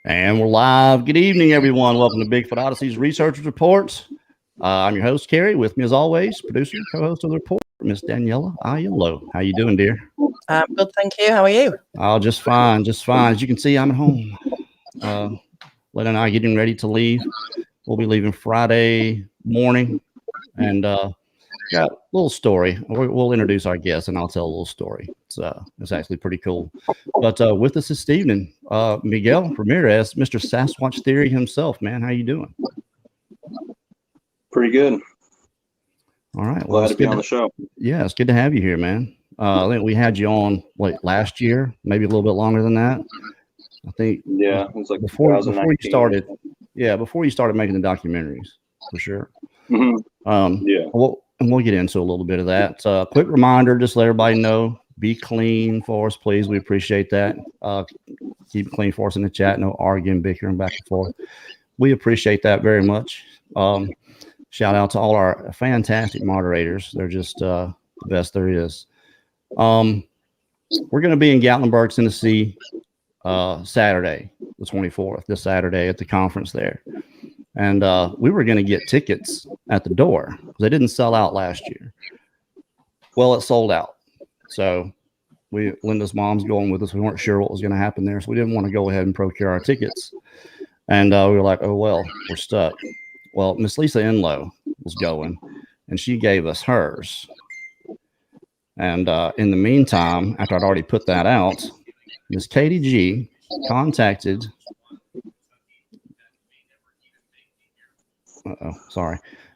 And we're live. Good evening, everyone. Welcome to Bigfoot Odyssey's Researchers Reports. I'm your host, Kerry. With me, as always, producer, co-host of the report, Miss Daniela. Hello. How you doing, dear? I'm good, thank you. How are you? Oh, just fine, just fine. As you can see, I'm at home. Len and I are getting ready to leave. We'll be leaving Friday morning, and got a little story. We'll introduce our guest, and I'll tell a little story. It's actually pretty cool. But with us this evening, Miguel Ramirez, Mr. Sasquatch Theory himself. Man, how you doing? Pretty good. All right. Well, Glad to be on the show. Yeah, it's good to have you here, man. I think we had you on last year, maybe a little bit longer than that. I think. Yeah, it was like before you started. Yeah, before you started making the documentaries, for sure. Mm-hmm. Yeah. We'll get into a little bit of that. Quick reminder, just let everybody know, be clean for us, please. We appreciate that. Keep it clean for us in the chat. No arguing, bickering back and forth. We appreciate that very much. Shout out to all our fantastic moderators. They're just the best there is. We're going to be in Gatlinburg, Tennessee, Saturday, the 24th, this Saturday at the conference there. And we were going to get tickets at the door. They didn't sell out last year. Well, it sold out. So Linda's mom's going with us. We weren't sure what was going to happen there. So we didn't want to go ahead and procure our tickets. And we were like, oh, well, we're stuck. Well, Miss Lisa Enlow was going, and she gave us hers. And in the meantime, after I'd already put that out, Miss Katie G contacted.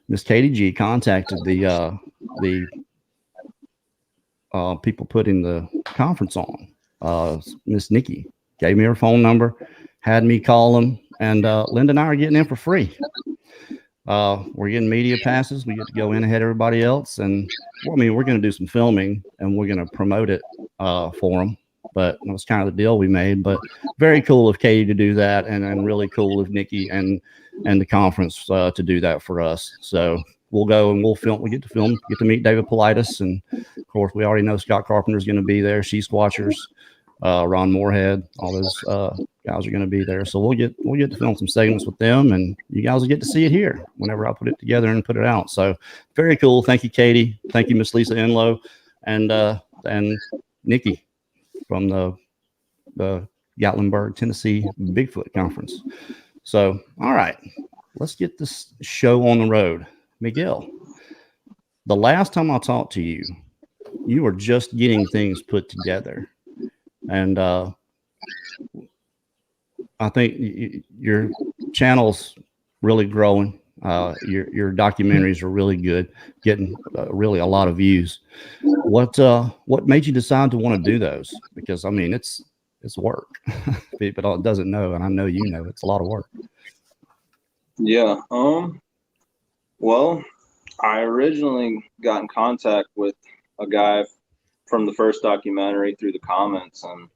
Miss Katie G contacted the people putting the conference on. Miss Nikki gave me her phone number, had me call them, and Linda and I are getting in for free. We're getting media passes. We get to go in ahead of everybody else, and we're going to do some filming, and we're going to promote it for them. But that was kind of the deal we made. But very cool of Katie to do that, and really cool of Nikki and the conference to do that for us. So we'll go and we'll film. We get to meet David Politis, and of course we already know Scott Carpenter's going to be there. She Squatchers, Ron Moorhead, all those guys are going to be there. So we'll get to film some segments with them, and you guys will get to see it here whenever I put it together and put it out. So very cool. Thank you, Katie. Thank you, Miss Lisa Enlow, and Nikki from the Gatlinburg, Tennessee Bigfoot Conference. So, all right, let's get this show on the road. Miguel, the last time I talked to you, you were just getting things put together. And I think your channel's really growing. Your documentaries are really good, getting really a lot of views. What made you decide to want to do those? Because I mean, it's work. People doesn't know, and I know you know it's a lot of work. Yeah. Well, I originally got in contact with a guy from the first documentary through the comments, and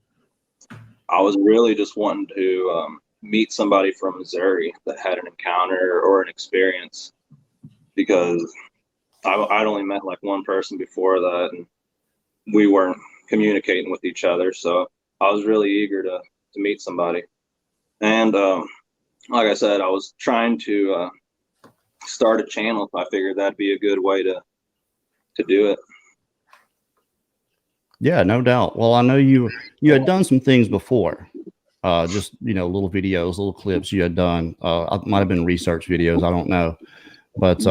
I was really just wanting to meet somebody from Missouri that had an encounter or an experience, because I'd only met like one person before that, and we weren't communicating with each other. So I was really eager to meet somebody. And like I said, I was trying to start a channel. I figured that'd be a good way to do it. Yeah, no doubt. Well, I know you had done some things before. Just, little videos, little clips you had done. It might have been research videos. I don't know. But,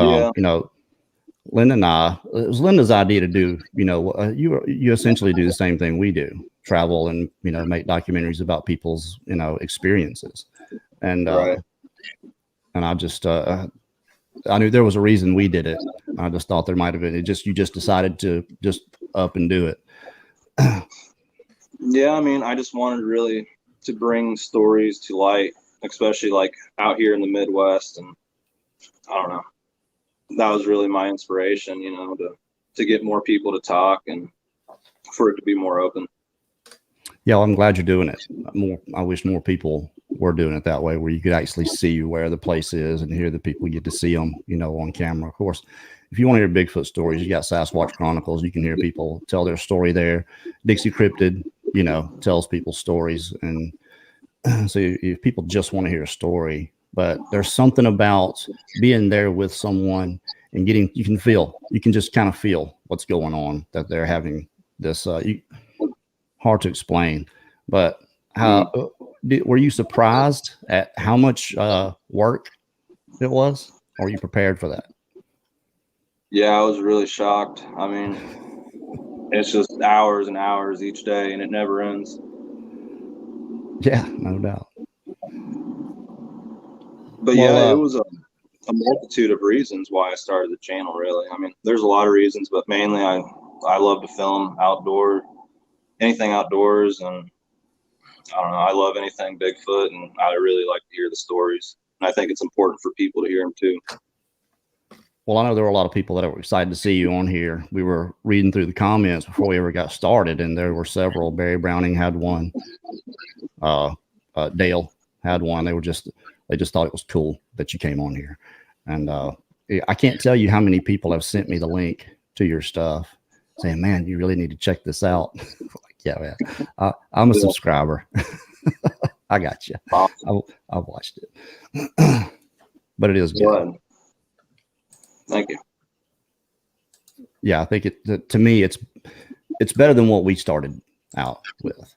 Linda and I, it was Linda's idea to do, you essentially do the same thing we do, travel and, make documentaries about people's, experiences. And, right. And I just, I knew there was a reason we did it. I just thought there might've been, you just decided to just up and do it. Yeah. I mean, I just wanted really to bring stories to light, especially like out here in the Midwest. And I don't know, that was really my inspiration, to get more people to talk and for it to be more open. Yeah, well, I'm glad you're doing it. I wish more people were doing it that way, where you could actually see where the place is and hear the people. You get to see them, on camera. Of course, if you want to hear Bigfoot stories, you got Sasquatch Chronicles. You can hear people tell their story there. Dixie Cryptid, tells people's stories, and So if people just want to hear a story, but there's something about being there with someone and you can just kind of feel what's going on, that they're having this, hard to explain, but how were you surprised at how much work it was? Or were you prepared for that? Yeah, I was really shocked. I mean, it's just hours and hours each day, and it never ends. Yeah, no doubt. But yeah, it was a multitude of reasons why I started the channel, really. I mean, there's a lot of reasons, but mainly I love to film anything outdoors, and I don't know, I love anything Bigfoot, and I really like to hear the stories. And I think it's important for people to hear them too. Well, I know there were a lot of people that were excited to see you on here. We were reading through the comments before we ever got started, and there were several. Barry Browning had one. Dale had one. They just thought it was cool that you came on here. And I can't tell you how many people have sent me the link to your stuff saying, man, you really need to check this out. Like, yeah, man, I'm a subscriber. I got you. Awesome. I've watched it, but it is good. Thank you. Yeah, I think to me, it's better than what we started out with.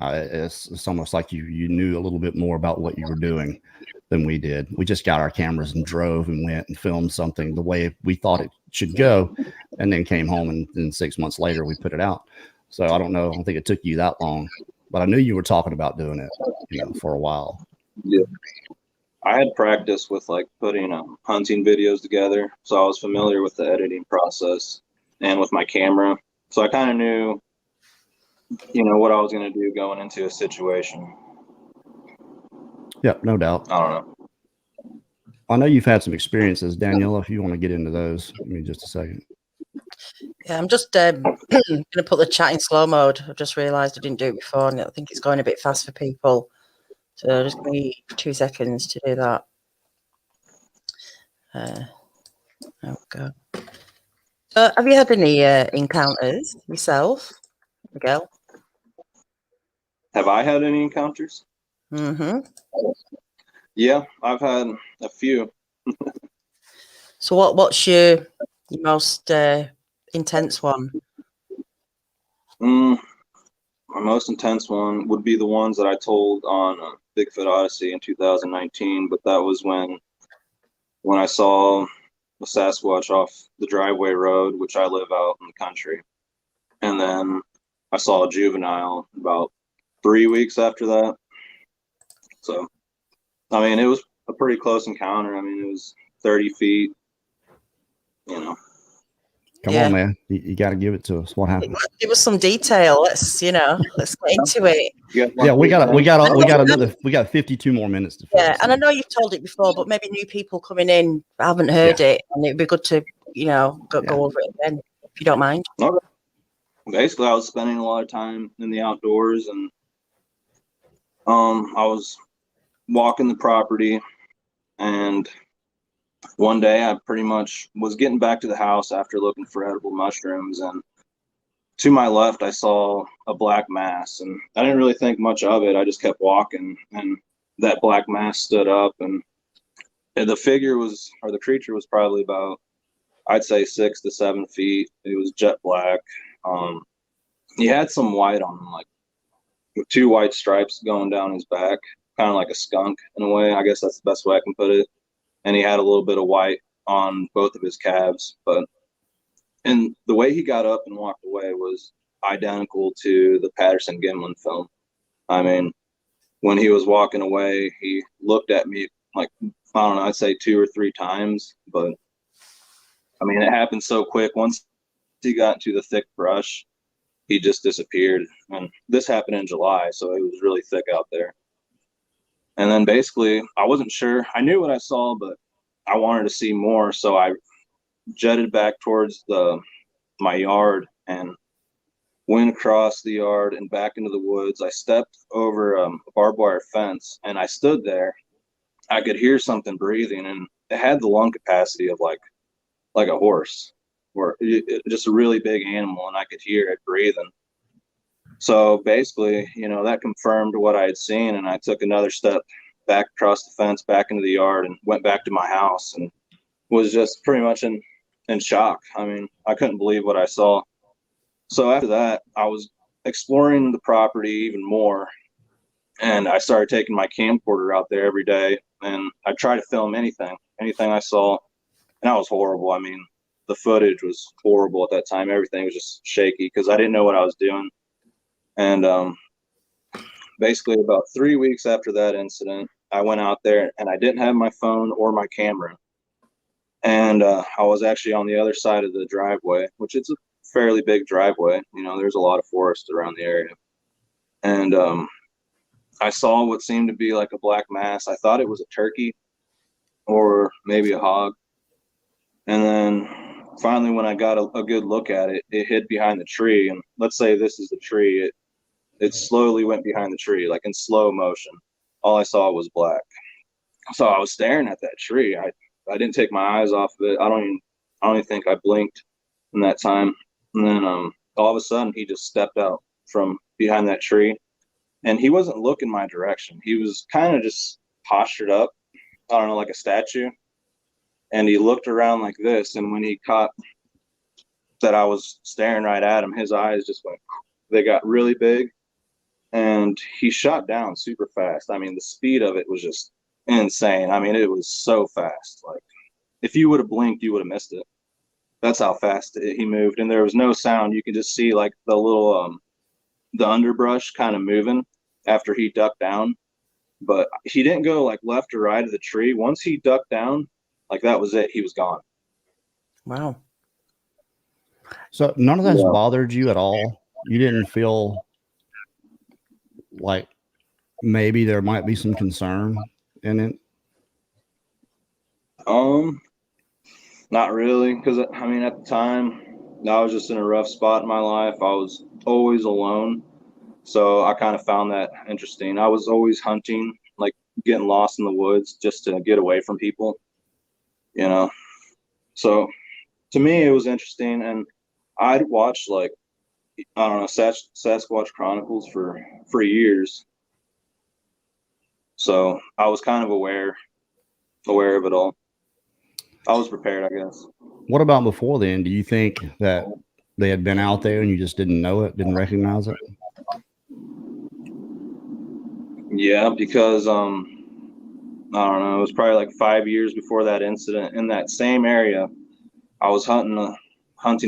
It's almost like you knew a little bit more about what you were doing than we did. We just got our cameras and drove and went and filmed something the way we thought it should go, and then came home, and then 6 months later we put it out. So I don't think it took you that long, but I knew you were talking about doing it, for a while. Yeah. I had practice with like putting hunting videos together, so I was familiar with the editing process and with my camera. So I kind of knew, what I was going to do going into a situation. Yeah, no doubt. I don't know. I know you've had some experiences, Daniela. If you want to get into those, give me just a second. Yeah, I'm just going to put the chat in slow mode. I've just realised I didn't do it before, and I think it's going a bit fast for people. So just give me 2 seconds to do that. There we go. So have you had any encounters yourself, Miguel? Have I had any encounters? Mm-hmm. Yeah, I've had a few. So what's your most intense one? My most intense one would be the ones that I told on Bigfoot Odyssey in 2019, but that was when I saw a Sasquatch off the driveway road, which I live out in the country. And then I saw a juvenile about 3 weeks after that. So, I mean, it was a pretty close encounter. I mean, it was 30 feet, Come on, man. You got to give it to us. What happened? Give us some detail. Let's get into it. Yeah, we got 52 more minutes to finish. Yeah, and I know you've told it before, but maybe new people coming in haven't heard it, and it'd be good to, go over it again, if you don't mind. Okay. Basically, I was spending a lot of time in the outdoors, and I was walking the property, and one day I pretty much was getting back to the house after looking for edible mushrooms, and to my left I saw a black mass, and I didn't really think much of it. I just kept walking, and that black mass stood up, and the creature was probably about, I'd say, 6 to 7 feet. It was jet black. He had some white on him, like with 2 white stripes going down his back, kind of like a skunk in a way. I guess that's the best way I can put it. And he had a little bit of white on both of his calves. And the way he got up and walked away was identical to the Patterson-Gimlin film. I mean, when he was walking away, he looked at me like, I don't know, I'd say 2 or 3 times. But, I mean, it happened so quick. Once he got into the thick brush, he just disappeared. And this happened in July, so it was really thick out there. And then basically, I wasn't sure. I knew what I saw, but I wanted to see more. So I jetted back towards my yard and went across the yard and back into the woods. I stepped over a barbed wire fence, and I stood there. I could hear something breathing, and it had the lung capacity of like a horse, or just a really big animal, and I could hear it breathing. So basically, that confirmed what I had seen, and I took another step back across the fence, back into the yard, and went back to my house, and was just pretty much in shock. I mean, I couldn't believe what I saw. So after that, I was exploring the property even more, and I started taking my camcorder out there every day, and I tried to film anything I saw, and that was horrible. I mean, the footage was horrible at that time. Everything was just shaky because I didn't know what I was doing. And basically about 3 weeks after that incident, I went out there and I didn't have my phone or my camera. And I was actually on the other side of the driveway, which it's a fairly big driveway. There's a lot of forest around the area. And I saw what seemed to be like a black mass. I thought it was a turkey or maybe a hog. And then finally, when I got a good look at it, it hid behind the tree. And let's say this is the tree. It slowly went behind the tree, like in slow motion. All I saw was black. So I was staring at that tree. I didn't take my eyes off of it. I don't even think I blinked in that time. And then all of a sudden, he just stepped out from behind that tree, and he wasn't looking my direction. He was kind of just postured up, I don't know, like a statue. And he looked around like this, and when he caught that I was staring right at him, his eyes just went, they got really big. And he shot down super fast. I mean, the speed of it was just insane. I mean, it was so fast. Like, if you would have blinked, you would have missed it. That's how fast he moved. And there was no sound. You could just see like the little, the underbrush kind of moving after he ducked down. But he didn't go like left or right of the tree. Once he ducked down, like that was it. He was gone. Wow. So none of that's bothered you at all? You didn't feel like maybe there might be some concern in it? Not really, because I mean, at the time, I was just in a rough spot in my life. I was always alone, so I kind of found that interesting. I was always hunting, like getting lost in the woods just to get away from people, So to me, it was interesting, and I'd watched like, I don't know, Sasquatch Chronicles for years. So I was kind of aware of it all. I was prepared, I guess. What about before then? Do you think that they had been out there and you just didn't know it, didn't recognize it? Yeah, because I don't know, it was probably like 5 years before that incident in that same area. I was hunting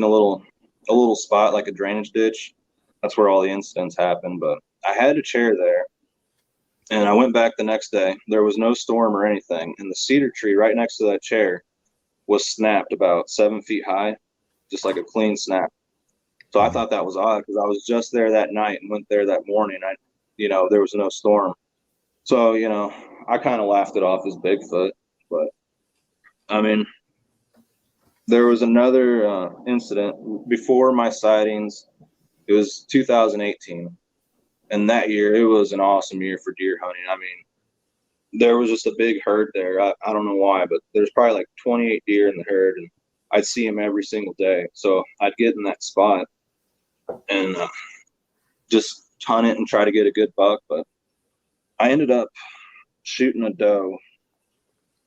a little spot, like a drainage ditch. That's where all the incidents happened. But I had a chair there, and I went back the next day. There was no storm or anything, and the cedar tree right next to that chair was snapped about 7 feet high, just like a clean snap. So I thought that was odd because I was just there that night and went there that morning. There was no storm. So, I kind of laughed it off as Bigfoot. But I mean, there was another incident before my sightings. It was 2018. And that year, it was an awesome year for deer hunting. I mean, there was just a big herd there. I don't know why, but there's probably like 28 deer in the herd, and I'd see them every single day. So I'd get in that spot and just hunt it and try to get a good buck. But I ended up shooting a doe,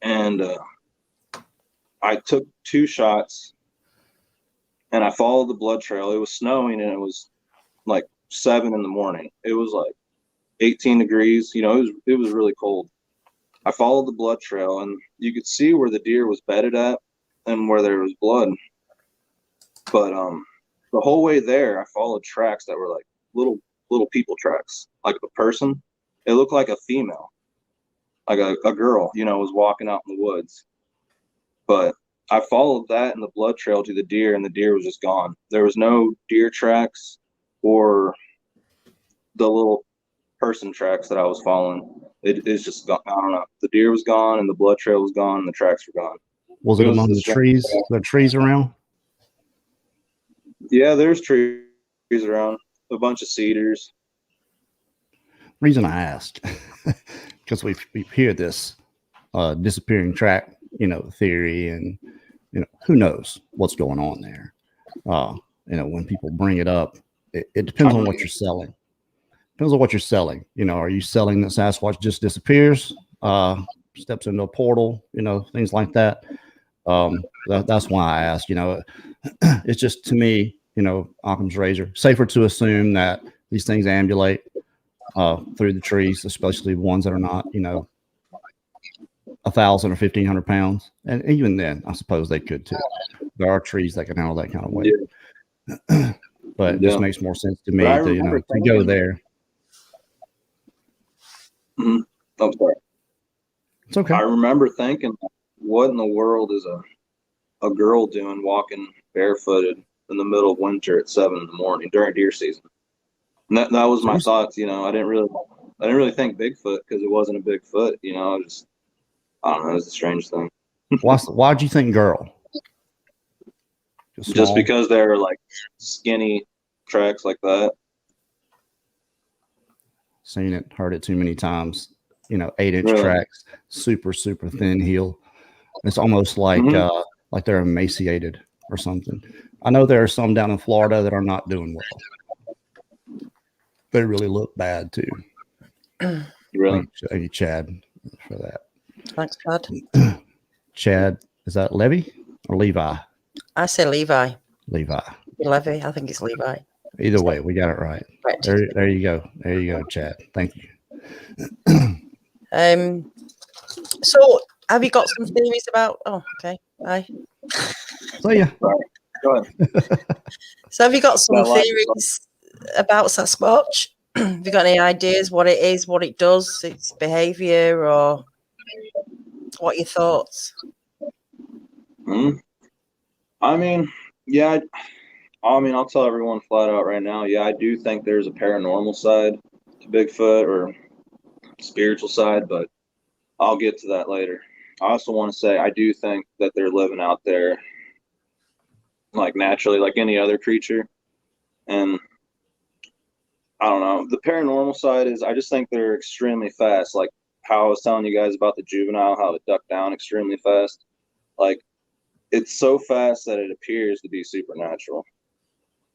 and I took 2 shots, and I followed the blood trail. It was snowing, and it was like 7 in the morning. It was like 18 degrees. It was really cold. I followed the blood trail, and you could see where the deer was bedded at and where there was blood. But the whole way there, I followed tracks that were like little people tracks, like a person. It looked like a female, like a girl, was walking out in the woods. But I followed that and the blood trail to the deer, and the deer was just gone. There was no deer tracks or the little person tracks that I was following. It is just gone. I don't know. The deer was gone, and the blood trail was gone, and the tracks were gone. Was it among the trees? The trees around? Yeah, there's trees around. A bunch of cedars. Reason I asked, because we hear this disappearing track, theory, and who knows what's going on there. When people bring it up, it depends on what you're selling. Depends on what you're selling. You know, are you selling that Sasquatch just disappears, steps into a portal, you know, things like that. That's why I asked, you know, it's just, to me, you know, Occam's razor, safer to assume that these things ambulate through the trees, especially ones that are not, you know, 1,000 or 1,500 pounds. And even then, I suppose they could too. There are trees that can handle that kind of weight. Yeah. But it just makes more sense to me to, you know, to go there. I'm sorry. It's okay. I remember thinking, what in the world is a girl doing walking barefooted in the middle of winter at 7 a.m. during deer season? And that was my thoughts. You know, I didn't really think Bigfoot because it wasn't a Bigfoot. You know, I don't know. It was a strange thing. Why'd you think girl? Just because they're like skinny tracks like that. Seen it, heard it too many times. You know, 8-inch tracks, super thin heel. It's almost like like they're emaciated or something. I know there are some down in Florida that are not doing well. They really look bad too. Really? Thank you, Chad, for that. Thanks, Chad. Chad, is that Levy or Levi? I say Levi. Levi. Levy. I think it's Levi. Either way, we got it right. Right. There you go. There you go, Chad. Thank you. So have you got some theories about? Oh, okay. Bye. So yeah. Go ahead. So have you got some theories about Sasquatch? Have you got any ideas what it is, what it does, its behavior, or what are your thoughts? I mean, yeah. I'll tell everyone flat out right now. Yeah, I do think there's a paranormal side to Bigfoot or spiritual side, but I'll get to that later. I also want to say I do think that they're living out there like naturally, like any other creature. And I don't know. The paranormal side is I just think they're extremely fast. Like how I was telling you guys about the juvenile, how it ducked down extremely fast. Like it's so fast that it appears to be supernatural.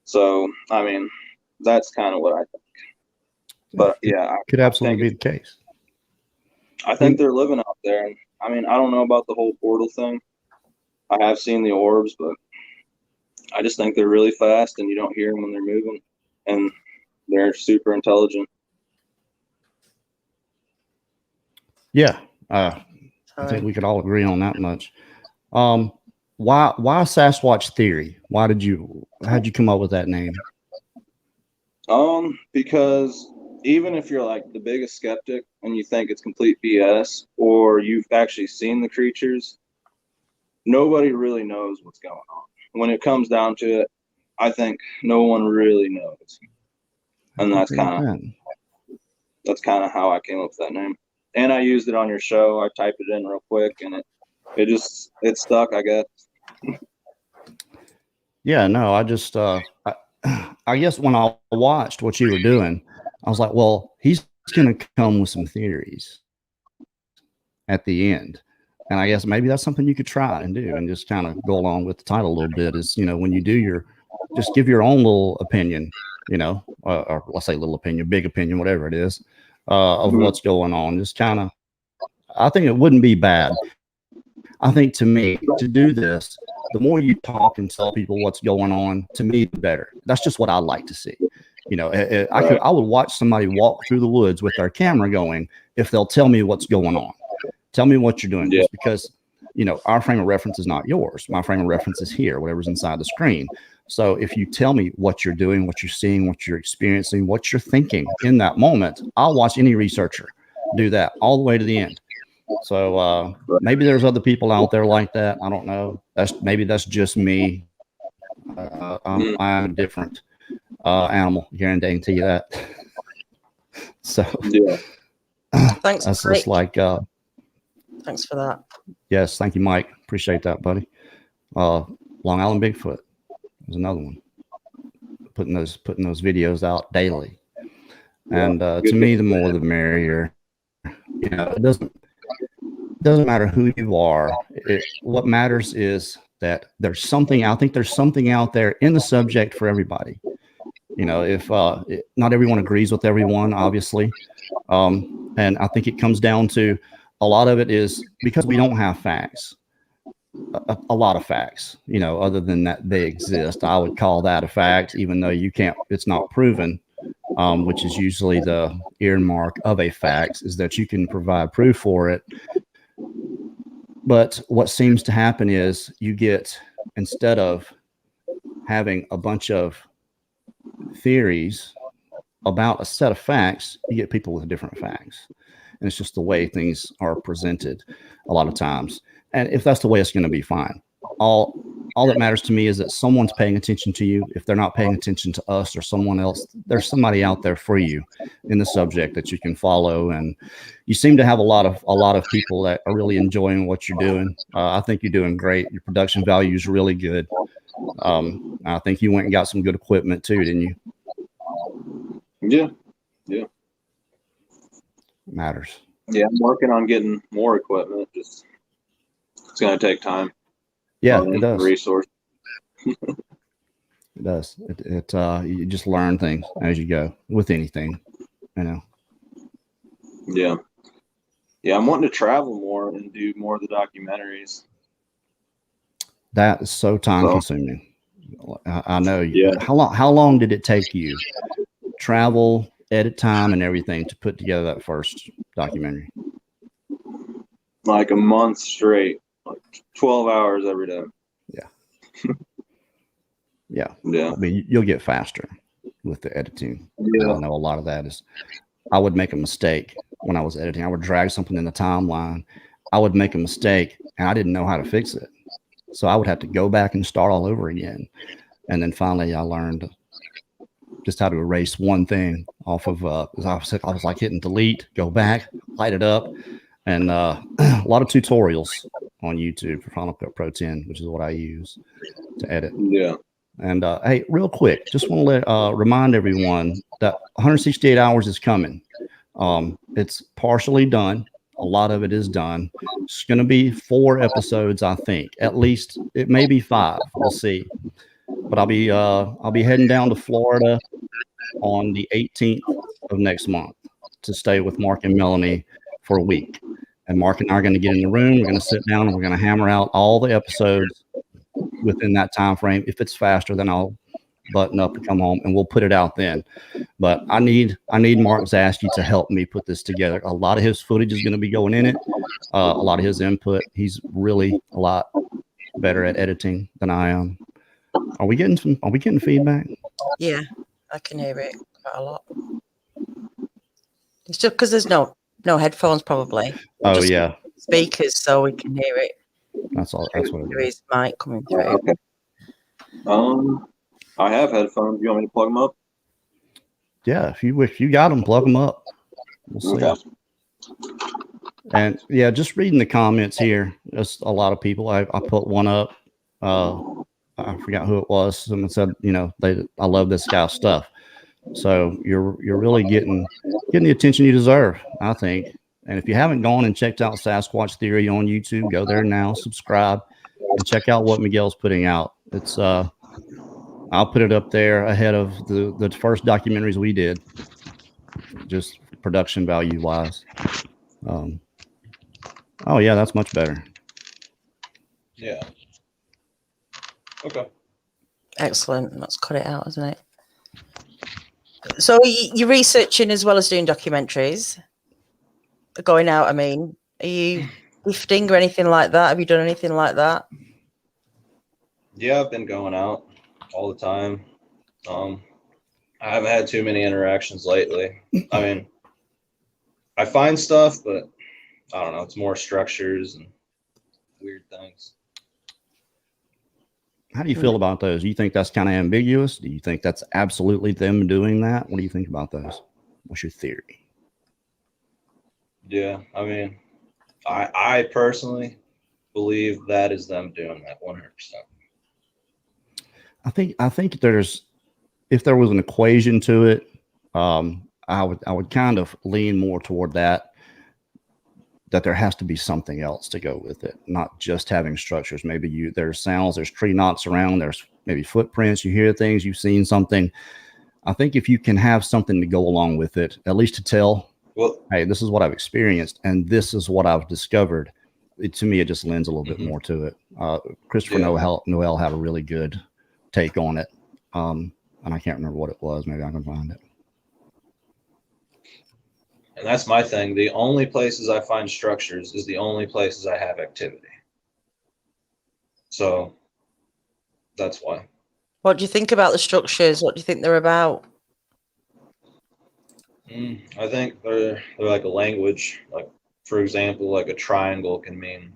So, I mean, that's kind of what I think. But yeah, could absolutely be the case. I think they're living out there. And I mean, I don't know about the whole portal thing. I have seen the orbs, but I just think they're really fast and you don't hear them when they're moving, and they're super intelligent. Yeah. I think we could all agree on that much. Why Sasquatch theory? How'd you come up with that name? Because even if you're like the biggest skeptic and you think it's complete BS, or you've actually seen the creatures, nobody really knows what's going on. When it comes down to it, I think no one really knows. And that's kind of how I came up with that name. And I used it on your show. I typed it in real quick and it stuck, I guess. Yeah, no, I just I guess when I watched what you were doing, I was like, well, he's gonna come with some theories at the end. And I guess maybe that's something you could try and do and just kind of go along with the title a little bit is, you know, when you do just give your own little opinion, you know, or let's say little opinion, big opinion, whatever it is, of what's going on. Just kind of, I think it wouldn't be bad. I think to me, to do this, the more you talk and tell people what's going on, to me, the better. That's just what I like to see. You know, I would watch somebody walk through the woods with their camera going if they'll tell me what's going on. Tell me what you're doing, just because, you know, our frame of reference is not yours. My frame of reference is here, whatever's inside the screen. So if you tell me what you're doing, what you're seeing, what you're experiencing, what you're thinking in that moment, I'll watch any researcher do that all the way to the end. So maybe there's other people out there like that. I don't know. Maybe that's just me. I'm a different animal. Guarantee you that. So yeah. Thanks. That's just like. Thanks for that. Yes, thank you, Mike. Appreciate that, buddy. Long Island Bigfoot was another one. Putting those videos out daily, and to me, the more the merrier. You know, it doesn't matter who you are. What matters is that there's something. I think there's something out there in the subject for everybody. if not everyone agrees with everyone, obviously. And I think it comes down to a lot of it is because we don't have facts, a lot of facts, other than that they exist. I would call that a fact, even though it's not proven, which is usually the earmark of a fact, is that you can provide proof for it. But what seems to happen is instead of having a bunch of theories about a set of facts, you get people with different facts. And it's just the way things are presented a lot of times. And if that's the way, it's going to be fine. All that matters to me is that someone's paying attention to you. If they're not paying attention to us or someone else, there's somebody out there for you in the subject that you can follow. And you seem to have a lot of people that are really enjoying what you're doing. I think you're doing great. Your production value is really good. I think you went and got some good equipment too, didn't you? Yeah. Matters. Yeah, I'm working on getting more equipment. It's going to take time. Yeah, it does. Resource. It does. You just learn things as you go with anything, Yeah. I'm wanting to travel more and do more of the documentaries. That is so time consuming. I know. Yeah. How long did it take you? Travel, edit time, and everything to put together that first documentary? Like a month straight, like 12 hours every day. Yeah. Yeah. I mean, you'll get faster with the editing. Yeah. I know a lot of that is, I would make a mistake when I was editing. I would drag something in the timeline. I would make a mistake and I didn't know how to fix it. So I would have to go back and start all over again. And then finally I learned just how to erase one thing off of, I was like hitting delete, go back, light it up. And a lot of tutorials on YouTube for Final Cut Pro 10, which is what I use to edit. Yeah. And hey, real quick, just want to remind everyone that 168 hours is coming. It's partially done. A lot of it is done. It's going to be 4 episodes, I think. At least it may be 5. We'll see. But I'll be heading down to Florida on the 18th of next month to stay with Mark and Melanie for a week. And Mark and I are going to get in the room. We're going to sit down and we're going to hammer out all the episodes within that time frame. If it's faster, then I'll button up and come home and we'll put it out then. But I need Mark Zaschke to help me put this together. A lot of his footage is going to be going in it. A lot of his input. He's really a lot better at editing than I am. Are we getting feedback? Yeah, I can hear it quite a lot. It's just because there's no headphones, probably. Oh, just yeah. Speakers, so we can hear it. That's all. That's what it There is. is mic coming through. Okay. I have headphones. You want me to plug them up? Yeah, if you got them, plug them up. We'll see. Okay. And yeah, just reading the comments here, just a lot of people. I put one up. I forgot who it was. Someone said, I love this guy's stuff. So you're really getting the attention you deserve, I think. And if you haven't gone and checked out Sasquatch Theory on YouTube, go there now, subscribe, and check out what Miguel's putting out. It's I'll put it up there ahead of the first documentaries we did, just production value wise. Oh yeah, that's much better. Yeah. Okay. Excellent. Let's cut it out, isn't it? So you're researching as well as doing documentaries. Going out, I mean, are you gifting or anything like that? Have you done anything like that? Yeah, I've been going out all the time. I haven't had too many interactions lately. I mean, I find stuff, but I don't know. It's more structures and weird things. How do you feel about those? Do you think that's kind of ambiguous? Do you think that's absolutely them doing that? What do you think about those? What's your theory? Yeah, I mean, I personally believe that is them doing that 100%. I think if there was an equation to it, I would kind of lean more toward that there has to be something else to go with it, not just having structures. Maybe there's sounds, there's tree knots around, there's maybe footprints, you hear things, you've seen something. I think if you can have something to go along with it, at least to tell, Well, hey, this is what I've experienced and this is what I've discovered. To me, it just lends a little bit more to it. Christopher Noel had a really good take on it. And I can't remember what it was. Maybe I can find it. and that's my thing. The only places I find structures is the only places I have activity. So that's why. What do you think about the structures? What do you think they're about? I think they're like a language. Like, for example, like a triangle can mean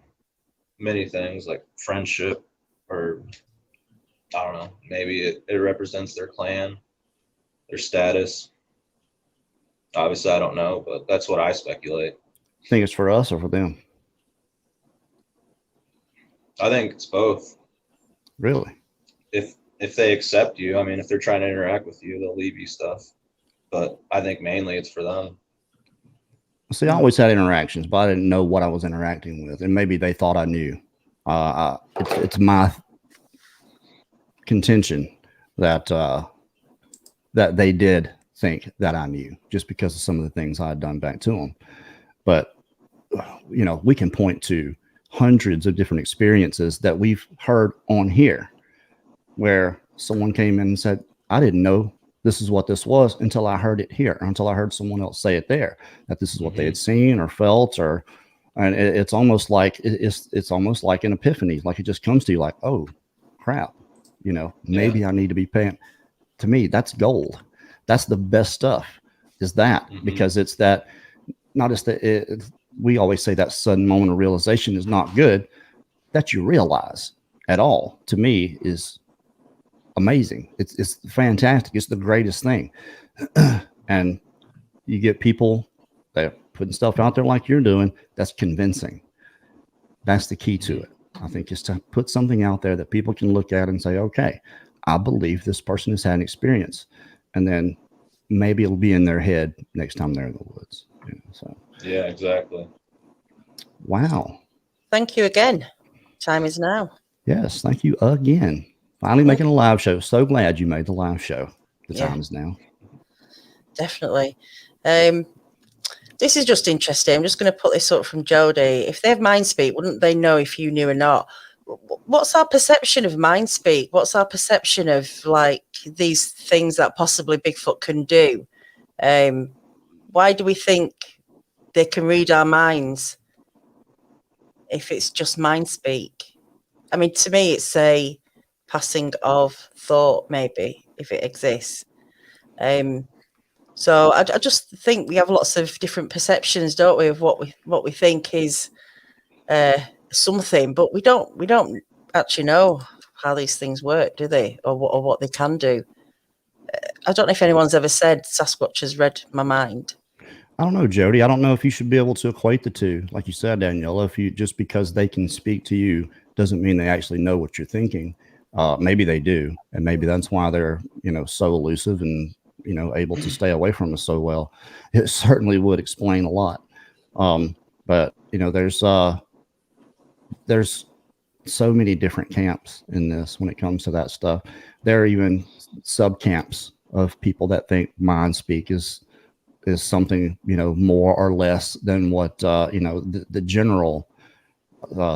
many things, like friendship, or I don't know, maybe it represents their clan, their status. Obviously, I don't know, but that's what I speculate. Think it's for us or for them? I think it's both. Really? If they accept you, I mean, if they're trying to interact with you, they'll leave you stuff. But I think mainly it's for them. See, I always had interactions, but I didn't know what I was interacting with, and maybe they thought I knew. It's my contention that that they did think that I knew, just because of some of the things I had done back to them. But you know, we can point to hundreds of different experiences that we've heard on here, where someone came in and said, "I didn't know this is what this was until I heard it here, or until I heard someone else say it there, that this is what they had seen or felt," and it's almost like it's almost like an epiphany. Like it just comes to you like, oh crap, you know, maybe I need to be paying. To me, that's gold. That's the best stuff, is that, because it's that, not just that we always say that sudden moment of realization is not good. That you realize at all, to me, is amazing. It's fantastic. It's the greatest thing. And you get people that are putting stuff out there like you're doing, that's convincing. That's the key to it. I think, is to put something out there that people can look at and say, okay, I believe this person has had an experience, and then maybe it'll be in their head next time they're in the woods. You know, so Yeah, exactly. wow. Thank you again. Time is now. Yes, thank you again. Finally making a live show. So glad you made the live show. The time is now. Definitely. This is just interesting. I'm just going to put this up from Jody. If they have mind speak, wouldn't they know if you knew or not? What's our perception of mind speak? What's our perception of like these things that possibly Bigfoot can do? Why do we think they can read our minds if it's just mind speak? I mean, to me, it's a passing of thought, maybe, if it exists. So I just think we have lots of different perceptions, don't we, of what we think is something, but we don't actually know how these things work, do they, or what they can do. I don't know if anyone's ever said Sasquatch has read my mind. I don't know, Jody. I don't know if you should be able to equate the two. Like you said, Daniela, if you, just because they can speak to you doesn't mean they actually know what you're thinking. Maybe they do, and maybe that's why they're, you know, so elusive and, you know, able to stay away from us so well. It certainly would explain a lot. But you know, there's so many different camps in this when it comes to that stuff. There are even sub camps of people that think mind speak is something, you know, more or less than what you know, the general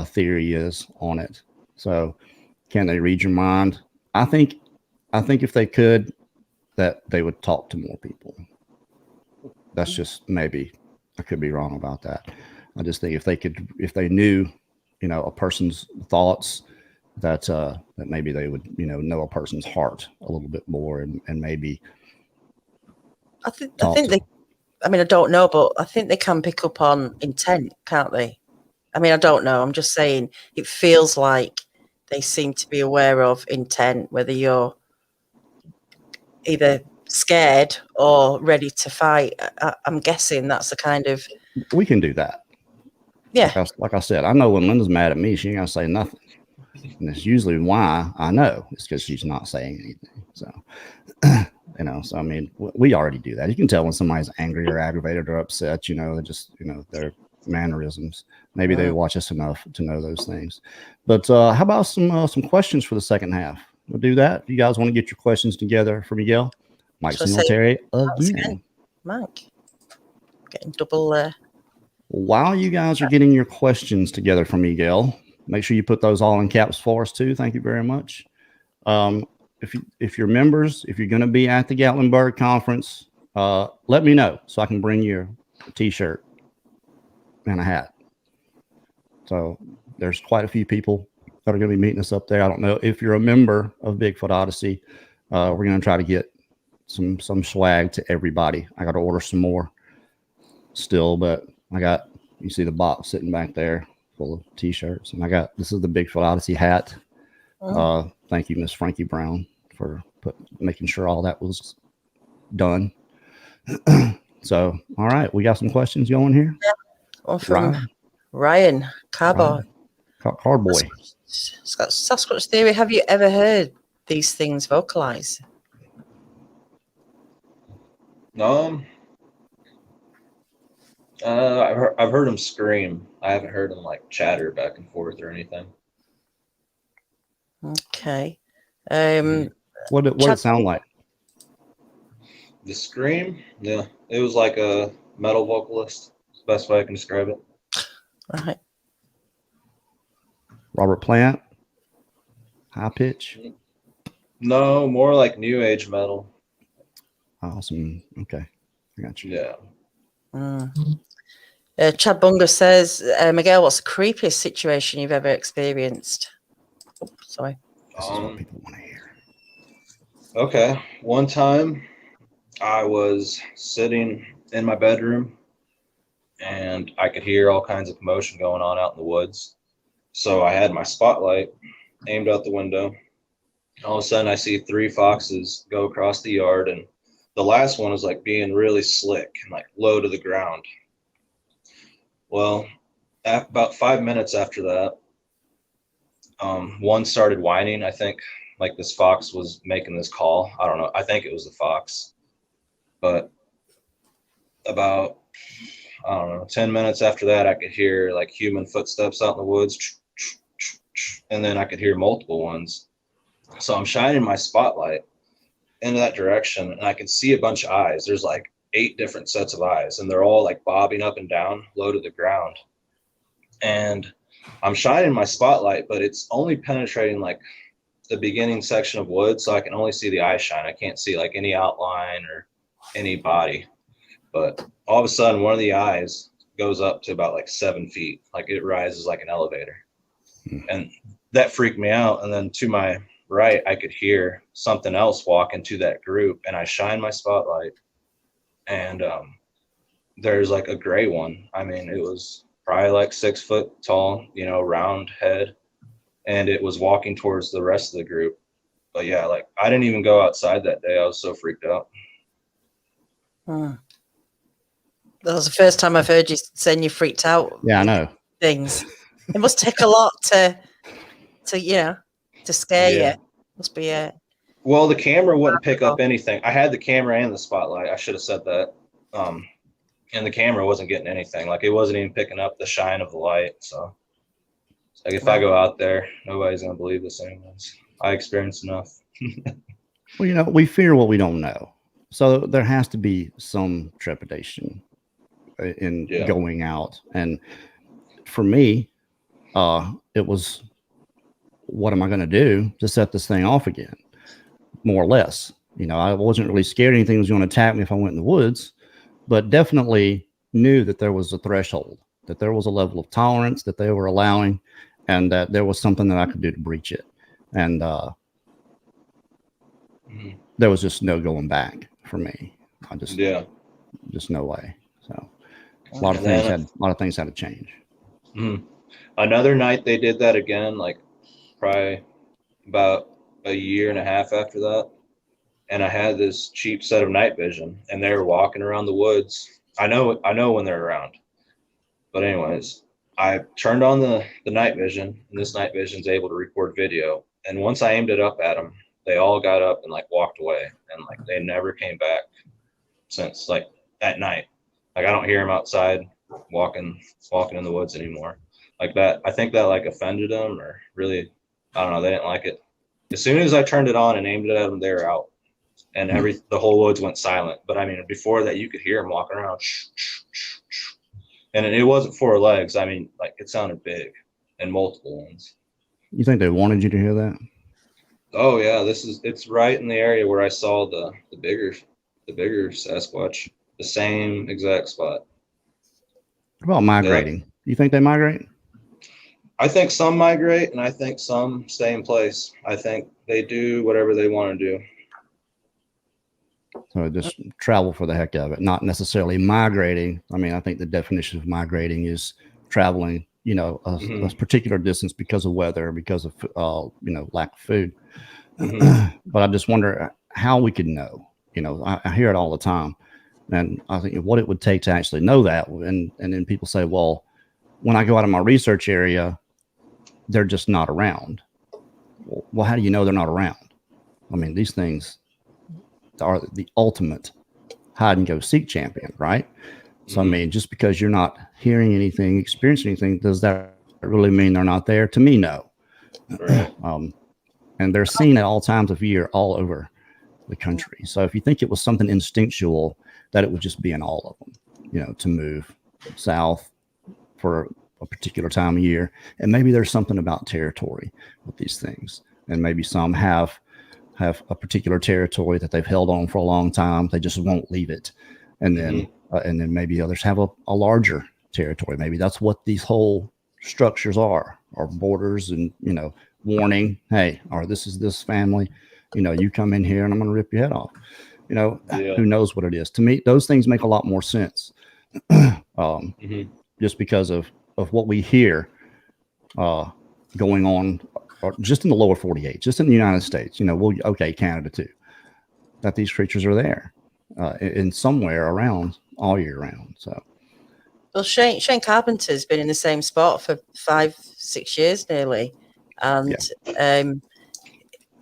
theory is on it. So can they read your mind? I think if they could, that they would talk to more people. That's just, maybe I could be wrong about that. I just think if they knew, you know, a person's thoughts, that maybe they would, you know a person's heart a little bit more, and maybe I think they, I mean, I don't know, but I think they can pick up on intent, can't they? I mean, I don't know. I'm just saying it feels like they seem to be aware of intent, whether you're either scared or ready to fight. I'm guessing that's the kind of... We can do that. Yeah. Like I said, I know when Linda's mad at me, she ain't gonna say nothing. And it's usually why I know. It's because she's not saying anything. So, you know, so I mean, we already do that. You can tell when somebody's angry or aggravated or upset, you know, just, you know, their mannerisms. Maybe they watch us enough to know those things. But how about some questions for the second half? We'll do that. If you guys want to get your questions together for Miguel, Mike Shall I say Singletary thanks again. Mike, getting double. While you guys are getting your questions together for Miguel, make sure you put those all in caps for us too. Thank you very much. If you're members, if you're going to be at the Gatlinburg conference, let me know so I can bring you a t-shirt and a hat. So there's quite a few people that are going to be meeting us up there. I don't know if you're a member of Bigfoot Odyssey. We're going to try to get some swag to everybody. I got to order some more still, but you see the box sitting back there full of t-shirts, and this is the Bigfoot Odyssey hat. Thank you, Miss Frankie Brown, for making sure all that was done. So, all right, we got some questions going here. Yeah. One from Ryan Carboy. Carboy. Sasquatch theory. Have you ever heard these things vocalize? I've heard them scream. I haven't heard them like chatter back and forth or anything. Okay. What did it sound like? The scream? Yeah, it was like a metal vocalist. It's the best way I can describe it. Right. Robert Plant? High pitch? No, more like new age metal. Awesome. Okay. I got you. Yeah. Chad Bunga says, Miguel, what's the creepiest situation you've ever experienced? Oh, sorry. This is what people want to hear. Okay. One time I was sitting in my bedroom and I could hear all kinds of commotion going on out in the woods. So I had my spotlight aimed out the window. All of a sudden I see 3 foxes go across the yard, and the last one was like being really slick and like low to the ground. Well, about 5 minutes after that, one started whining. I think like this fox was making this call. I don't know. I think it was the fox. But about, I don't know, 10 minutes after that, I could hear like human footsteps out in the woods. And then I could hear multiple ones. So I'm shining my spotlight into that direction, and I can see a bunch of eyes. There's like 8 different sets of eyes, and they're all like bobbing up and down, low to the ground. And I'm shining my spotlight, but it's only penetrating like the beginning section of wood, so I can only see the eye shine. I can't see like any outline or any body. But all of a sudden, one of the eyes goes up to about like 7 feet, like it rises like an elevator. And that freaked me out. And then to my right, I could hear something else walk into that group, and I shine my spotlight, and there's like a gray one. I mean, it was probably like 6 foot tall, you know, round head, and it was walking towards the rest of the group. But yeah, like I didn't even go outside that day. I was so freaked out. That was the first time I've heard you saying you freaked out. Yeah, I know. Things. It must take a lot to scare you. Must be a. Well, the camera wouldn't pick up anything. I had the camera and the spotlight. I should have said that. And the camera wasn't getting anything. Like it wasn't even picking up the shine of the light. So like if I go out there, nobody's gonna believe this anyways. I experienced enough. Well, you know, we fear what we don't know. So there has to be some trepidation in going out. And for me, it was, what am I going to do to set this thing off again? More or less. You know, I wasn't really scared anything was going to attack me if I went in the woods, but definitely knew that there was a threshold, that there was a level of tolerance that they were allowing, and that there was something that I could do to breach it. And there was just no going back for me. Just no way. So a lot of things had to change. Another night they did that again, like probably about a year and a half after that. And I had this cheap set of night vision, and they were walking around the woods. I know when they're around. But anyways, I turned on the night vision, and this night vision's able to record video. And once I aimed it up at them, they all got up and like walked away, and like they never came back since like that night. Like I don't hear them outside walking in the woods anymore. Like that, I think that like offended them, or really, I don't know, they didn't like it. As soon as I turned it on and aimed it at them, they were out. and the whole woods went silent. But I mean, before that, you could hear them walking around, and it wasn't 4 legs. I mean, like it sounded big and multiple ones. You think they wanted you to hear that? Oh yeah, it's right in the area where I saw the bigger Sasquatch, the same exact spot. What about migrating? Do you think they migrate? I think some migrate, and I think some stay in place. I think they do whatever they want to do. So just travel for the heck of it, not necessarily migrating. I mean, I think the definition of migrating is traveling, you know, a particular distance because of weather, because of, you know, lack of food. But I just wonder how we could know. You know, I hear it all the time, and I think what it would take to actually know that. And then people say, well, when I go out of my research area, they're just not around. Well, how do you know they're not around? I mean, these things are the ultimate hide and go seek champion, right? So, I mean, just because you're not hearing anything, experiencing anything, does that really mean they're not there? To me, no. Right. And they're seen at all times of year all over the country. So if you think it was something instinctual, that it would just be in all of them, you know, to move south for a particular time of year. And maybe there's something about territory with these things. And maybe some have a particular territory that they've held on for a long time. They just won't leave it. And then maybe others have a larger territory. Maybe that's what these whole structures are borders and, you know, warning, hey, or this is this family, you know, you come in here and I'm going to rip your head off. You know, who knows what it is. To me, those things make a lot more sense. Just because of what we hear going on just in the lower 48, just in the United States, you know, Canada too, that these creatures are there in somewhere around all year round. So, well, Shane Carpenter's been in the same spot for 5-6 years nearly, and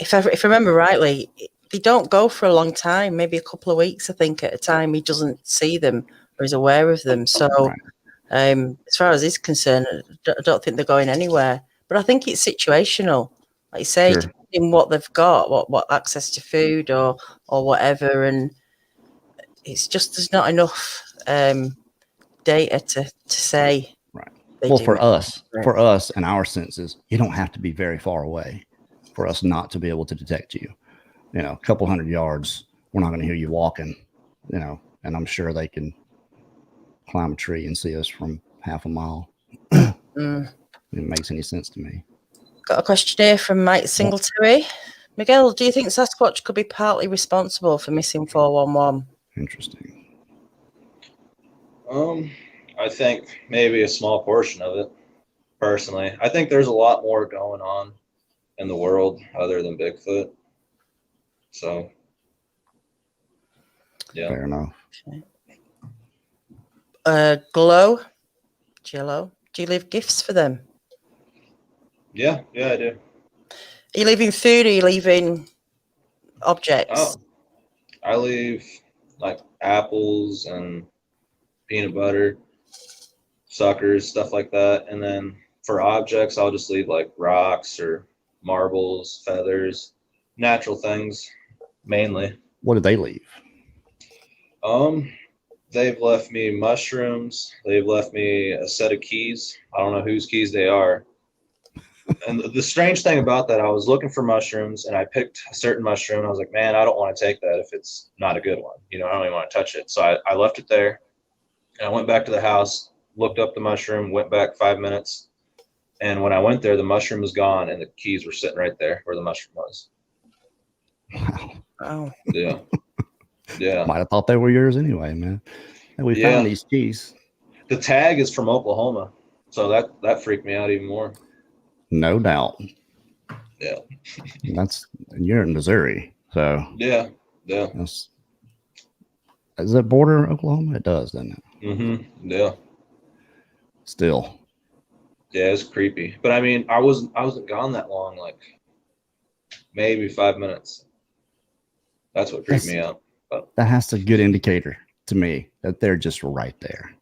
if I remember rightly, they don't go for a long time, maybe a couple of weeks, I think, at a time. He doesn't see them or is aware of them. So, as far as he's concerned, I don't think they're going anywhere. But I think it's situational, like you say, depending what they've got, what access to food or whatever, and it's just there's not enough data to say. Right. Well, for us and our senses, you don't have to be very far away for us not to be able to detect you. You know, a couple hundred yards, we're not going to hear you walking. You know, and I'm sure they can climb a tree and see us from half a mile. It makes any sense to me. Got a question here from Mike Singletary. Miguel, do you think Sasquatch could be partly responsible for missing 411? Interesting. I think maybe a small portion of it, personally. I think there's a lot more going on in the world other than Bigfoot. So, yeah. Fair enough. Okay. Jello, do you leave gifts for them? Yeah, I do. Are you leaving food or are you leaving objects? Oh, I leave like apples and peanut butter, suckers, stuff like that. And then for objects, I'll just leave like rocks or marbles, feathers, natural things, mainly. What did they leave? They've left me mushrooms. They've left me a set of keys. I don't know whose keys they are. And the strange thing about that, I was looking for mushrooms and I picked a certain mushroom. And I was like, man, I don't want to take that if it's not a good one. You know, I don't even want to touch it. So I left it there. And I went back to the house, looked up the mushroom, went back 5 minutes. And when I went there, the mushroom was gone and the keys were sitting right there where the mushroom was. Wow. Yeah. Yeah. Might have thought they were yours anyway, man. And we found these keys. The tag is from Oklahoma. So that freaked me out even more. No doubt. Yeah. You're in Missouri. So yeah. Does that border Oklahoma? It does, doesn't it? Yeah. Still. Yeah, it's creepy. But I mean, I wasn't gone that long, like maybe 5 minutes. That's what freaked me out. But that has a good indicator to me that they're just right there.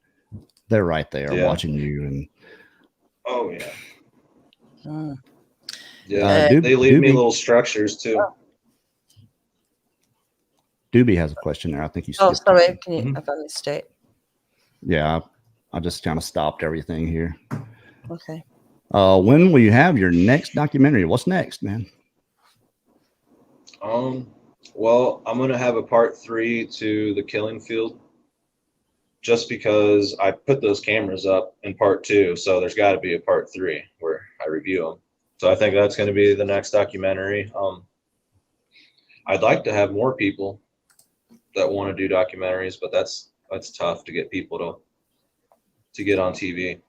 They're right there watching you. And oh yeah. Oh. Yeah. They leave me little structures too. Doobie has a question there. I think you Oh, skipped sorry. it. Can you have I missed it? Yeah, I just kind of stopped everything here. Okay. When will you have your next documentary? What's next, man? Well, I'm gonna have a part 3 to the killing field, just because I put those cameras up in part 2, so there's got to be a part 3 where I review them. So I think that's going to be the next documentary. I'd like to have more people that want to do documentaries, but that's tough to get people to get on TV.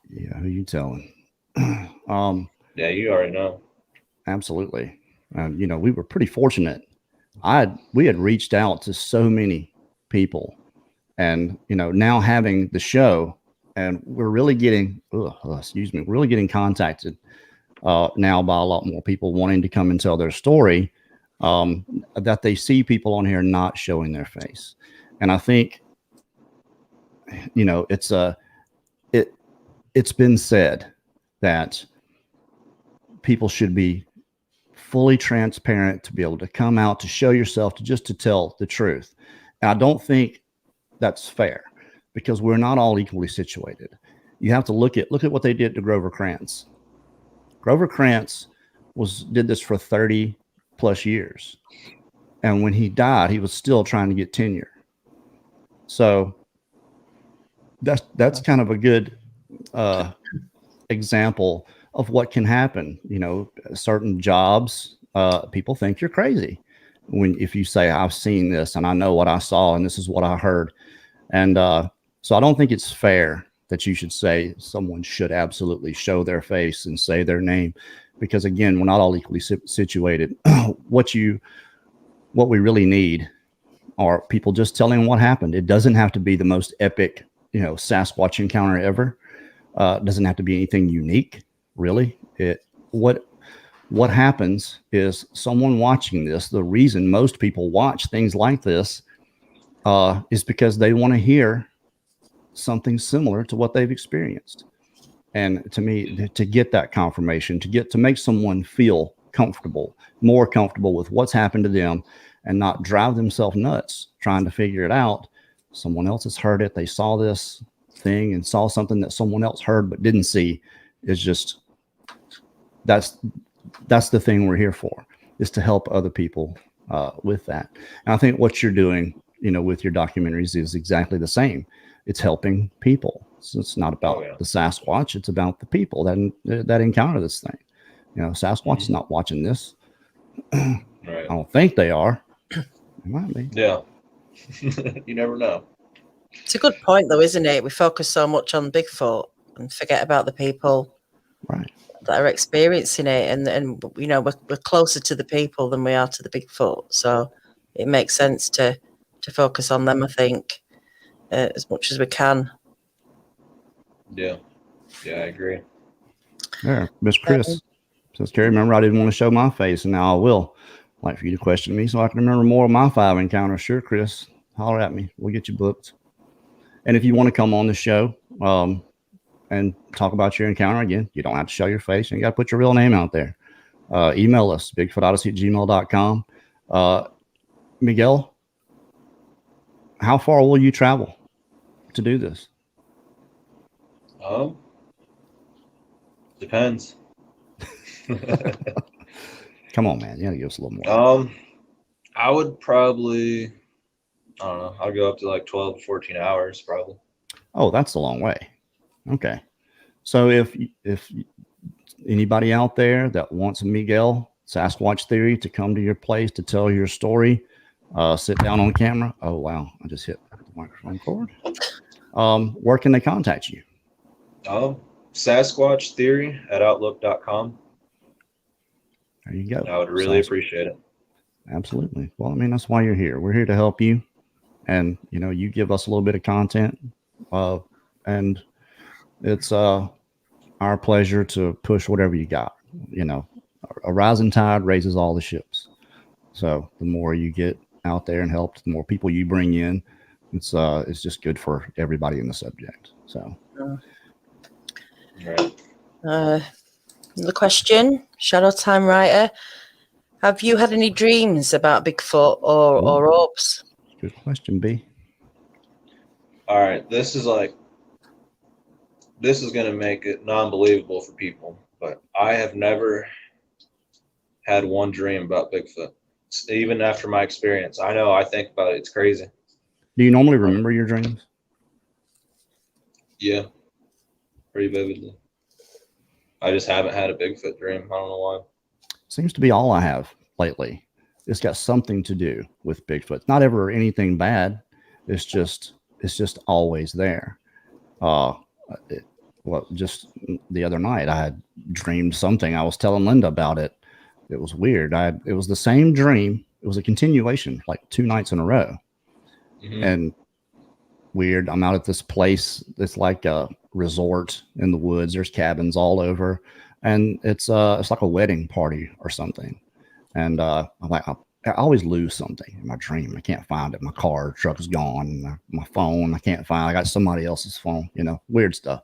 Yeah, who you telling? Yeah, you already know. Absolutely. You know, we were pretty fortunate. We had reached out to so many people, and you know, now having the show, and we're really getting, really getting contacted now by a lot more people wanting to come and tell their story. That they see people on here not showing their face, and I think, you know, it's been said that people should be fully transparent, to be able to come out, to show yourself, to tell the truth. And I don't think that's fair, because we're not all equally situated. You have to look at what they did to Grover Krantz. Grover Krantz did this for 30 plus years. And when he died, he was still trying to get tenure. So that's kind of a good example of what can happen. You know, certain jobs, people think you're crazy if you say, I've seen this and I know what I saw and this is what I heard. And so I don't think it's fair that you should say someone should absolutely show their face and say their name, because again, we're not all equally situated. What we really need are people just telling what happened. It doesn't have to be the most epic, you know, Sasquatch encounter ever. It doesn't have to be anything unique, really. What happens is someone watching this. The reason most people watch things like this is because they want to hear something similar to what they've experienced. And to me, to get that confirmation, to make someone feel comfortable, more comfortable with what's happened to them, and not drive themselves nuts trying to figure it out. Someone else has heard it. They saw this thing and saw something that someone else heard but didn't see. Is just that's the thing we're here for, is to help other people with that. And I think what you're doing, you know, with your documentaries is exactly the same. It's helping people. So it's not about the Sasquatch. It's about the people that encounter this thing. You know, Sasquatch is not watching this. Right. I don't think they are. They might be. Yeah. You never know. It's a good point, though, isn't it? We focus so much on Bigfoot and forget about the people that are experiencing it, and you know, we're closer to the people than we are to the Bigfoot. So it makes sense to focus on them, I think, as much as we can. Yeah, I agree. There, Miss Chris says, Kerry, remember I didn't want to show my face, and now I will. I'd like for you to question me so I can remember more of my 5 encounters. Sure, Chris, holler at me. We'll get you booked. And if you want to come on the show and talk about your encounter again, you don't have to show your face. You got to put your real name out there. Email us, bigfootodyssey@gmail.com. Miguel, how far will you travel to do this? Depends. Come on, man. You gotta give us a little more. I would probably, I don't know, I'll go up to like 12 to 14 hours probably. Oh, that's a long way. Okay. So if anybody out there that wants a Miguel Sasquatch theory to come to your place to tell your story, sit down on camera. Oh, wow. I just hit the microphone cord. Where can they contact you? Sasquatch theory at outlook.com. There you go. I would really appreciate it. Absolutely. Well, I mean, that's why you're here. We're here to help you. And, you know, you give us a little bit of content. And it's our pleasure to push whatever you got. You know, a rising tide raises all the ships. So the more you get out there and help, the more people you bring in, it's just good for everybody in the subject. So. Right. The question, Shadow Time Writer. Have you had any dreams about Bigfoot or orbs? Good question, B. All right, this is going to make it non-believable for people, but I have never had one dream about Bigfoot. Even after my experience, I think about it. It's crazy. Do you normally remember your dreams? Yeah, pretty vividly. I just haven't had a Bigfoot dream. I don't know why. Seems to be all I have lately. It's got something to do with Bigfoot. It's not ever anything bad. It's just always there. Just the other night I had dreamed something. I was telling Linda about it. It was weird. It was the same dream. It was a continuation, like 2 nights in a row. Mm-hmm. And weird. I'm out at this place. It's like a resort in the woods. There's cabins all over, and it's like a wedding party or something. And I'm like, I always lose something in my dream. I can't find it. My car, truck is gone. My phone, I can't find. I got somebody else's phone. Weird stuff.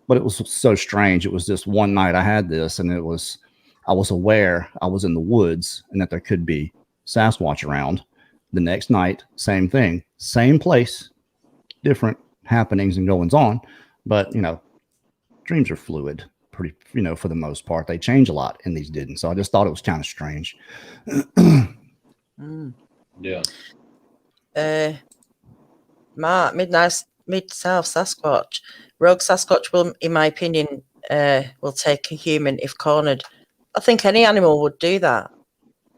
But it was so strange. It was just one night I had this, and I was aware I was in the woods and that there could be Sasquatch around. The next night, same thing, same place, different happenings and goings on. But, dreams are fluid, pretty, for the most part. They change a lot, and these didn't. So I just thought it was kind of strange. Yeah. Mark, Mid-South Sasquatch. Rogue Sasquatch will, in my opinion, will take a human if cornered. I think any animal would do that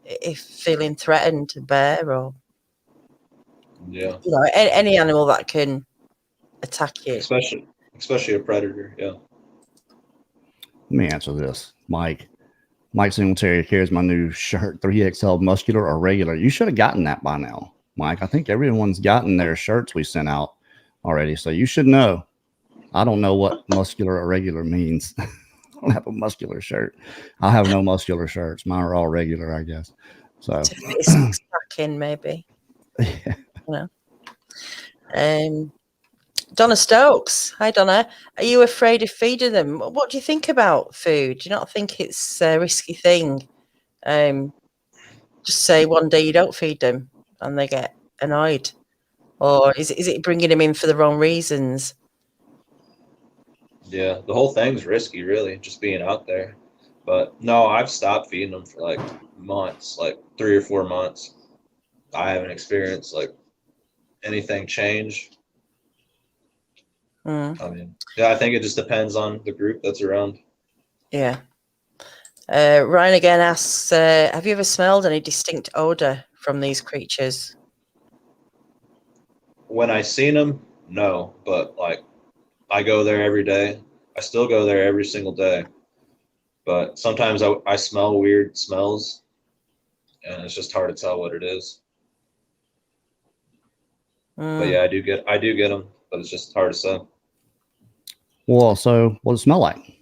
if feeling threatened, a bear or any animal that can attack you. Especially a predator, yeah. Let me answer this. Mike Singletary carries my new shirt, 3XL muscular or regular. You should have gotten that by now, Mike. I think everyone's gotten their shirts we sent out already, so you should know. I don't know what muscular or regular means. I don't have a muscular shirt. I have no muscular shirts. Mine are all regular, I guess. So it's stuck in, maybe. Yeah. Donna Stokes. Hi, Donna. Are you afraid of feeding them? What do you think about food? Do you not think it's a risky thing? Just say one day you don't feed them and they get annoyed, or is it bringing them in for the wrong reasons? Yeah, the whole thing's risky, really, just being out there. But no, I've stopped feeding them for like months, like 3 or 4 months. I haven't experienced like anything change. I mean, yeah, I think it just depends on the group that's around. Yeah. Ryan again asks, have you ever smelled any distinct odor from these creatures? When I seen them, no, but like I go there every day. I still go there every single day. But sometimes I smell weird smells, and it's just hard to tell what it is. But yeah, I do get them, but it's just hard to say. Well, so what does it smell like?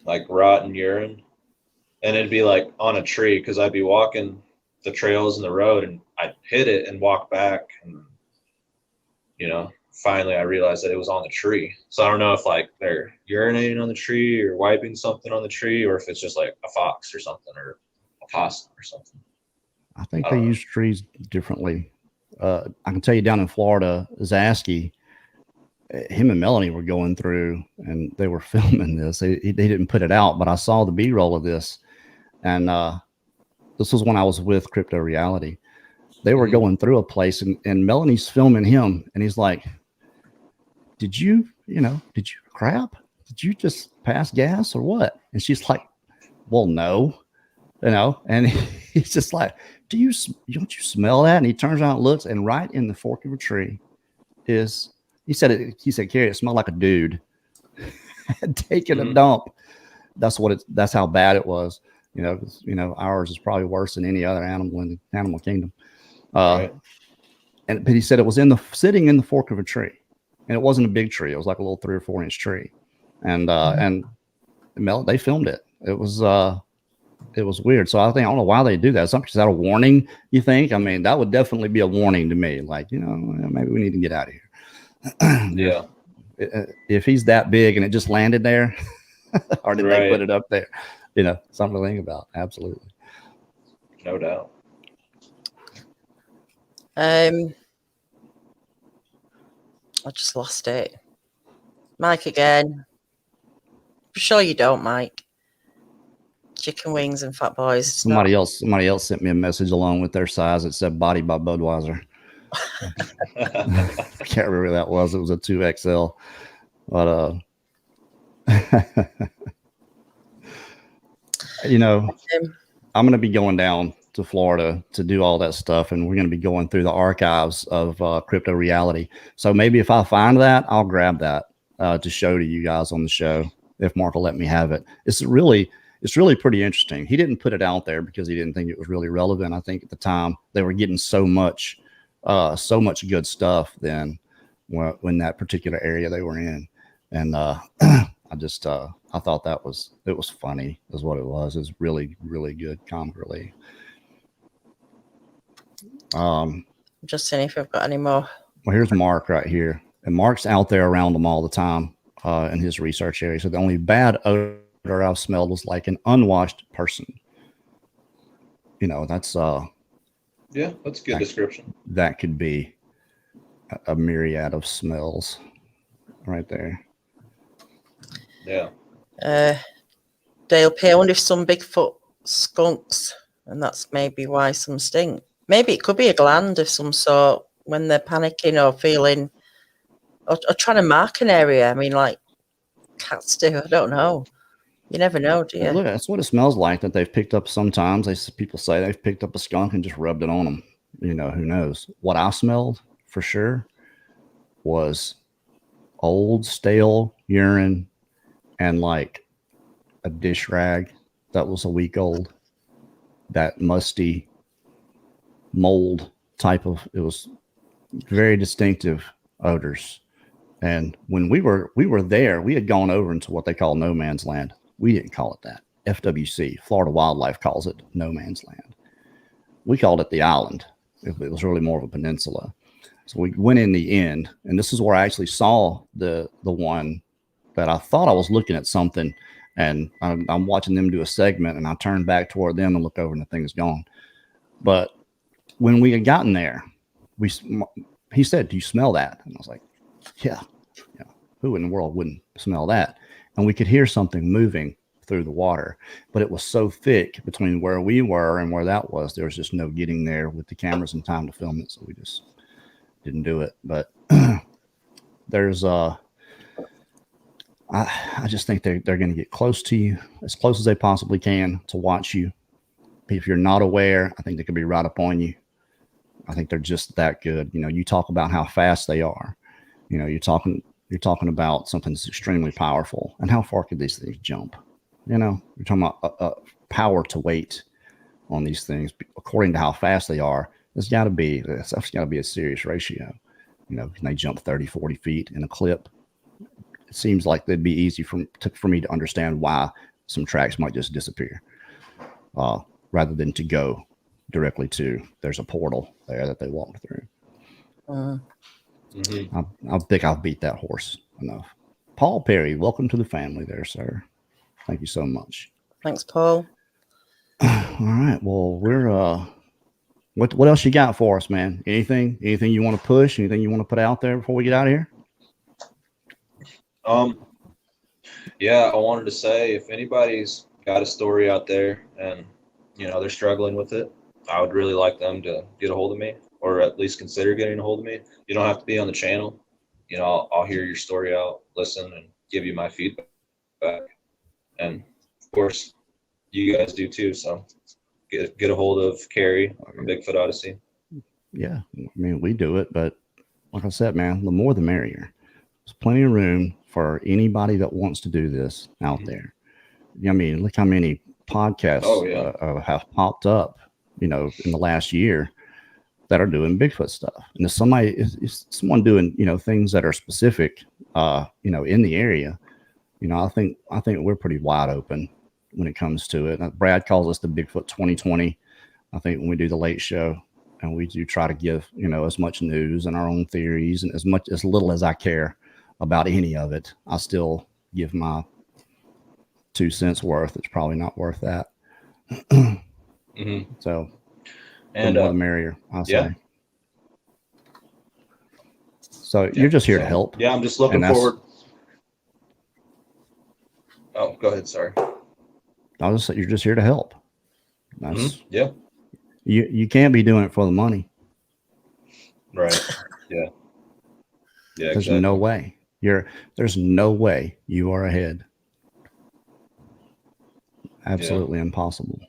Like rotten urine. And it'd be like on a tree, because I'd be walking the trails in the road and I'd hit it and walk back, and finally I realized that it was on the tree. So I don't know if like they're urinating on the tree or wiping something on the tree, or if it's just like a fox or something, or a possum or something. I think they use trees differently. I can tell you down in Florida, Zasky, him and Melanie were going through and they were filming this. They didn't put it out, but I saw the B-roll of this. And this was when I was with Crypto Reality. They were going through a place, and Melanie's filming him, and he's like, did you crap? Did you just pass gas or what? And she's like, well, no, and he's just like, don't you smell that? And he turns around and looks, and right in the fork of a tree is, he said, Kerry, it smelled like a dude had taken a dump. That's how bad it was. Ours is probably worse than any other animal in the animal kingdom. Right. But he said it was sitting in the fork of a tree, and it wasn't a big tree. It was like a little 3 or 4 inch tree. And they filmed it. It was weird. So I don't know why they do that. Is that a warning, you think? I mean, that would definitely be a warning to me. Like, maybe we need to get out of here. Yeah. If he's that big and it just landed there, or did they put it up there? something to think about. Absolutely. No doubt. I just lost it. Mike again. I'm sure you don't, Mike. Chicken wings and fat boys. Somebody else sent me a message along with their size. It said "Body" by Budweiser. I can't remember who that was. It was a 2XL, but I'm going to be going down to Florida to do all that stuff, and we're going to be going through the archives of Crypto Reality. So maybe if I find that, I'll grab that to show to you guys on the show if Mark will let me have it. It's really pretty interesting. He didn't put it out there because he didn't think it was really relevant. I think at the time they were getting so much good stuff then when that particular area they were in, and I thought it was funny is what it was. It's really, really good comic relief. Just seeing if I've got any more. Well, here's Mark right here, and Mark's out there around them all the time in his research area. So the only bad odor I've smelled was like an unwashed person. That's yeah, that's a good description. That could be a myriad of smells right there. Yeah. Dale P. I wonder if some Bigfoot skunks, and that's maybe why some stink. Maybe it could be a gland of some sort when they're panicking or feeling or trying to mark an area. I mean, like cats do. I don't know. You never know, do you? Look, that's what it smells like that they've picked up sometimes. People say they've picked up a skunk and just rubbed it on them. Who knows? What I smelled for sure was old, stale urine and like a dish rag that was a week old. That musty mold type of, it was very distinctive odors. And when we were there, we had gone over into what they call no man's land. We didn't call it that. FWC, Florida Wildlife, calls it no man's land. We called it the island. It was really more of a peninsula. So we went in the end, and this is where I actually saw the one that I thought I was looking at something, and I'm watching them do a segment, and I turned back toward them and look over, and the thing is gone. But when we had gotten there, he said, "Do you smell that?" And I was like, yeah. Who in the world wouldn't smell that? And we could hear something moving through the water, but it was so thick between where we were and where that was, there was just no getting there with the cameras in time to film it. So we just didn't do it. But there's I just think they're going to get close to you, as close as they possibly can to watch you. If you're not aware, I think they could be right up on you. I think they're just that good. You talk about how fast they are. You're talking about something that's extremely powerful. And how far could these things jump? You're talking about power to weight on these things. According to how fast they are, that's got to be a serious ratio. Can they jump 30, 40 feet in a clip? It seems like they'd be easy for me to understand why some tracks might just disappear, rather than to go directly to, there's a portal there that they walk through. I think I've beat that horse enough. Paul Perry, welcome to the family there, sir. Thank you so much. Thanks, Paul. All right. Well, we're what else you got for us, man? Anything you want to push? Anything you want to put out there before we get out of here? Yeah, I wanted to say, if anybody's got a story out there and they're struggling with it, I would really like them to get a hold of me, or at least consider getting a hold of me. You don't have to be on the channel. I'll hear your story out, listen, and give you my feedback. And of course, you guys do too. So get a hold of Kerry from Bigfoot Odyssey. Yeah, I mean, we do it, but like I said, man, the more the merrier. There's plenty of room for anybody that wants to do this out there. I mean, look how many podcasts have popped up, in the last year that are doing Bigfoot stuff. And if someone doing, things that are specific, in the area, I think we're pretty wide open when it comes to it. Brad calls us the Bigfoot 2020. I think when we do the late show, and we do try to give, as much news and our own theories, and as little as I care about any of it, I still give my 2 cents worth, it's probably not worth that. So, And the more the merrier, I'll yeah. say. So you're just here to help. Yeah, I'm just looking forward. Oh, go ahead. Sorry. I'll just say you're just here to help. That's yeah. You can't be doing it for the money. Right. Yeah. Yeah. There's no way. There's no way you are ahead. Absolutely impossible.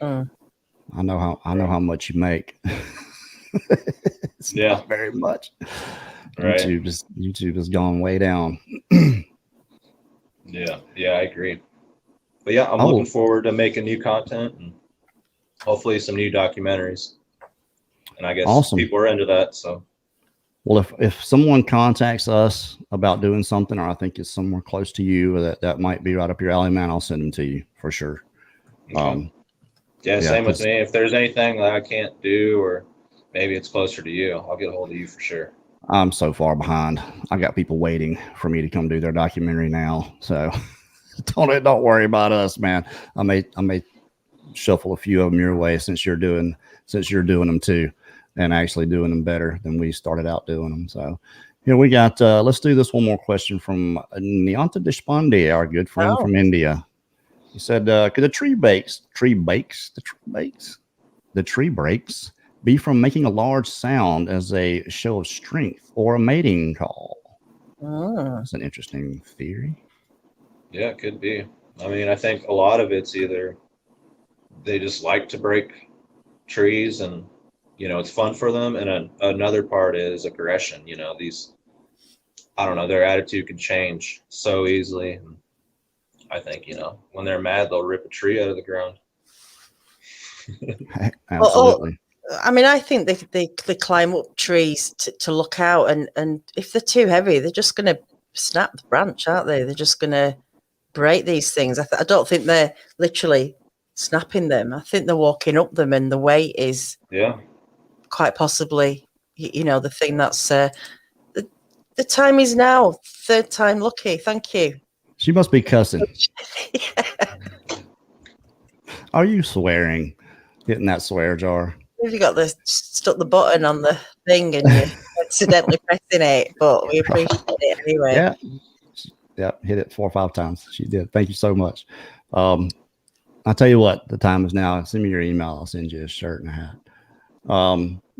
I know how much you make. It's not very much. Right. YouTube has gone way down. Yeah, I agree. But yeah, I'm looking forward to making new content and hopefully some new documentaries. And I guess people are into that. So, well, if someone contacts us about doing something, or I think it's somewhere close to you, or that might be right up your alley, man, I'll send them to you for sure. Okay. Same with me. If there's anything that I can't do, or maybe it's closer to you, I'll get a hold of you for sure. I'm so far behind. I got people waiting for me to come do their documentary now. So don't worry about us, man. I may shuffle a few of them your way since you're doing them too, and actually doing them better than we started out doing them. So here we got. Let's do this one more question from Nyanta Deshpande, our good friend from India. He said, "Could the tree breaks be from making a large sound as a show of strength or a mating call?" That's an interesting theory. Yeah, it could be. I mean, I think a lot of it's either they just like to break trees and, it's fun for them. And another part is aggression. I don't know, their attitude can change so easily. And I think, when they're mad, they'll rip a tree out of the ground. Absolutely. I mean, I think they climb up trees to look out, and if they're too heavy, they're just going to snap the branch, aren't they? They're just going to break these things. I don't think they're literally snapping them. I think they're walking up them, and the weight is quite possibly, the thing that's the time is now. Third time lucky. Thank you. She must be cussing. Are you swearing? Hitting that swear jar? You got stuck the button on the thing and you're accidentally pressing it, but we appreciate it anyway. Yeah, hit it 4 or 5 times. She did. Thank you so much. I'll tell you what, the time is now. Send me your email. I'll send you a shirt and a hat.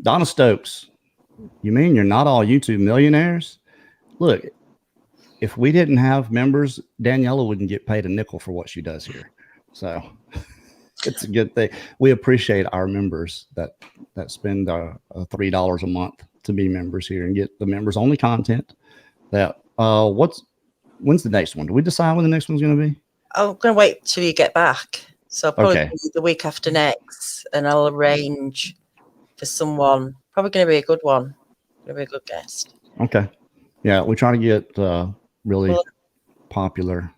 Donna Stokes, you mean you're not all YouTube millionaires? Look, if we didn't have members, Daniela wouldn't get paid a nickel for what she does here. So it's a good thing. We appreciate our members that spend $3 a month to be members here and get the members only content. When's the next one? Do we decide when the next one's going to be? I'm going to wait till you get back. So probably the week after next, and I'll arrange for someone. Probably going to be a good one. Going to be a good guest. Okay. Yeah, we try to get really popular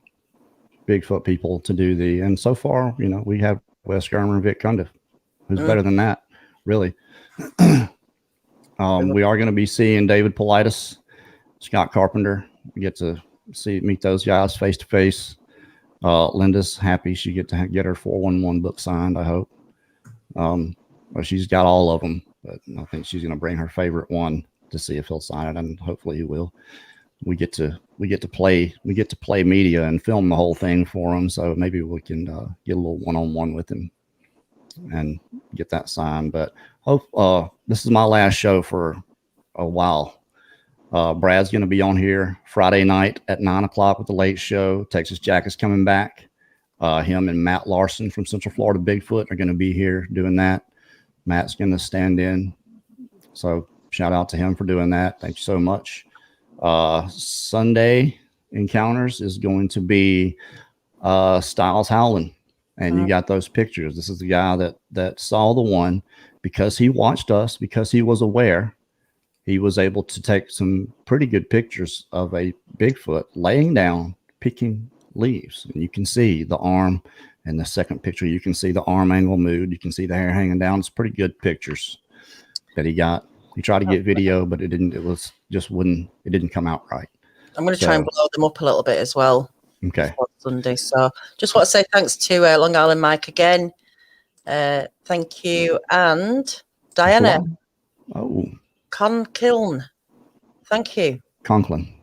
Bigfoot people to do and so far, we have Wes Germer and Vic Cundiff. Who's better than that, really? We are going to be seeing David Politis, Scott Carpenter. We get to meet those guys face to face. Linda's happy she get to get her 411 book signed, I hope. Well, she's got all of them, but I think she's going to bring her favorite one to see if he'll sign it, and hopefully he will. We get to play media and film the whole thing for him, so maybe we can get a little one-on-one with him and get that signed. But this is my last show for a while. Brad's going to be on here Friday night at 9:00 with the late show. Texas Jack is coming back. Him and Matt Larson from Central Florida Bigfoot are going to be here doing that. Matt's going to stand in. So shout out to him for doing that. Thank you so much. Sunday Encounters is going to be Styles Howland. And you got those pictures. This is the guy that saw the one because he watched us, because he was aware. He was able to take some pretty good pictures of a Bigfoot laying down, picking leaves. And you can see the arm. And the second picture, you can see the arm angle moved. You can see the hair hanging down. It's pretty good pictures that he got. He tried to get video, but it didn't. It didn't come out right. I'm going to try and blow them up a little bit as well. Okay. Sunday. So just want to say thanks to Long Island Mike again. Thank you. And Diana Oh, Kiln. Thank you. Conklin.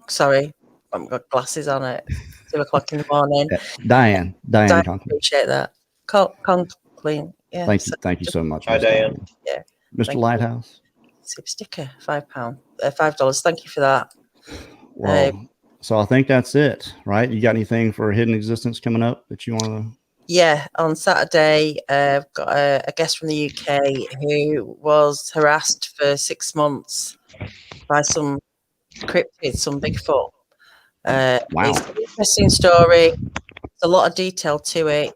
Sorry, I've got glasses on at 2:00 in the morning. Diane Conklin. Appreciate that. Conklin. Yeah. Thank you so much. Hi, Miss Diane. Yeah. Mr. Lighthouse. Sip sticker, £5. $5. Thank you for that. Well, so I think that's it, right? You got anything for Hidden Existence coming up that you want to? Yeah, on Saturday, I've got a guest from the UK who was harassed for 6 months by some cryptids, some Bigfoot. Wow. It's an interesting story. There's a lot of detail to it.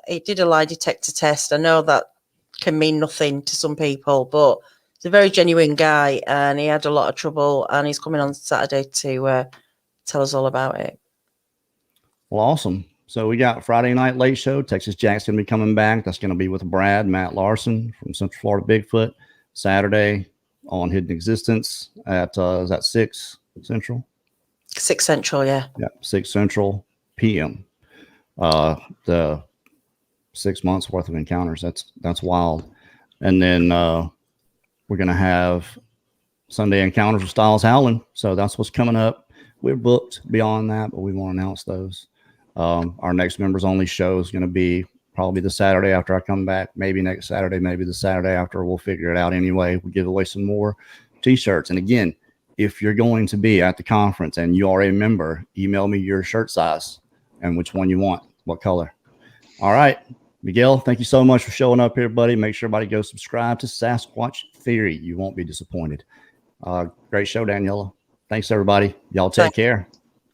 He did a lie detector test. I know that can mean nothing to some people, but he's a very genuine guy, and he had a lot of trouble, and he's coming on Saturday to tell us all about it. Well, awesome. So we got Friday night late show. Texas Jack's going to be coming back. That's going to be with Matt Larson from Central Florida Bigfoot. Saturday on Hidden Existence at is that 6 Central? 6 Central, yeah. Yeah, 6 Central PM. The 6 months worth of encounters. That's wild. And then we're going to have Sunday encounters with Styles Howland. So that's what's coming up. We're booked beyond that, but we won't announce those. Our next members only show is going to be probably the Saturday after I come back, maybe next Saturday, maybe the Saturday after. We'll figure it out anyway. We'll give away some more t-shirts. And again, if you're going to be at the conference and you are a member, email me your shirt size and which one you want, what color. All right, Miguel, thank you so much for showing up here, buddy. Make sure everybody go subscribe to Sasquatch Theory. You won't be disappointed. Great show, Daniela. Thanks, everybody. Y'all take care.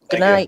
Good night.